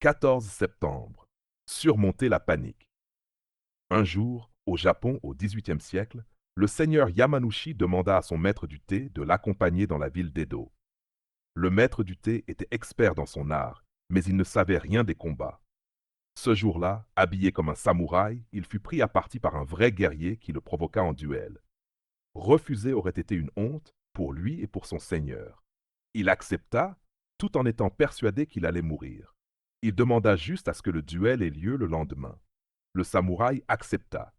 14 septembre. Surmonter la panique. Un jour, au Japon au XVIIIe siècle, le seigneur Yamanouchi demanda à son maître du thé de l'accompagner dans la ville d'Edo. Le maître du thé était expert dans son art, mais il ne savait rien des combats. Ce jour-là, habillé comme un samouraï, il fut pris à partie par un vrai guerrier qui le provoqua en duel. Refuser aurait été une honte pour lui et pour son seigneur. Il accepta, tout en étant persuadé qu'il allait mourir. Il demanda juste à ce que le duel ait lieu le lendemain. Le samouraï accepta.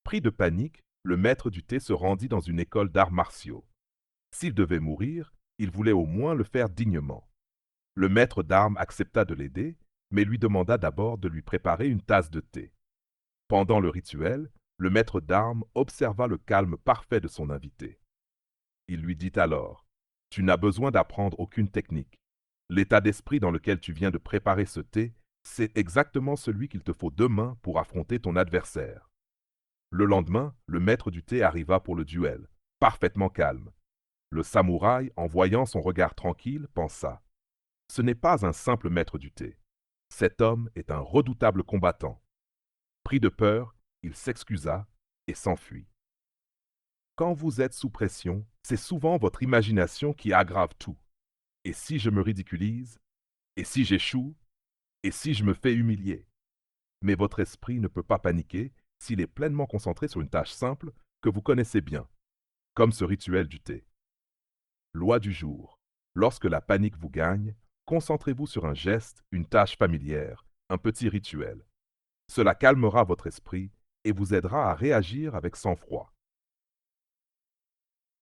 Pris de panique, le maître du thé se rendit dans une école d'arts martiaux. S'il devait mourir, il voulait au moins le faire dignement. Le maître d'armes accepta de l'aider, mais lui demanda d'abord de lui préparer une tasse de thé. Pendant le rituel, le maître d'armes observa le calme parfait de son invité. Il lui dit alors: Tu n'as besoin d'apprendre aucune technique. L'état d'esprit dans lequel tu viens de préparer ce thé, c'est exactement celui qu'il te faut demain pour affronter ton adversaire. Le lendemain, le maître du thé arriva pour le duel, parfaitement calme. Le samouraï, en voyant son regard tranquille, pensa: Ce n'est pas un simple maître du thé. Cet homme est un redoutable combattant. Pris de peur, il s'excusa et s'enfuit. Quand vous êtes sous pression, c'est souvent votre imagination qui aggrave tout. Et si je me ridiculise? Et si j'échoue? Et si je me fais humilier? Mais votre esprit ne peut pas paniquer s'il est pleinement concentré sur une tâche simple que vous connaissez bien, comme ce rituel du thé. Loi du jour. Lorsque la panique vous gagne, concentrez-vous sur un geste, une tâche familière, un petit rituel. Cela calmera votre esprit et vous aidera à réagir avec sang-froid.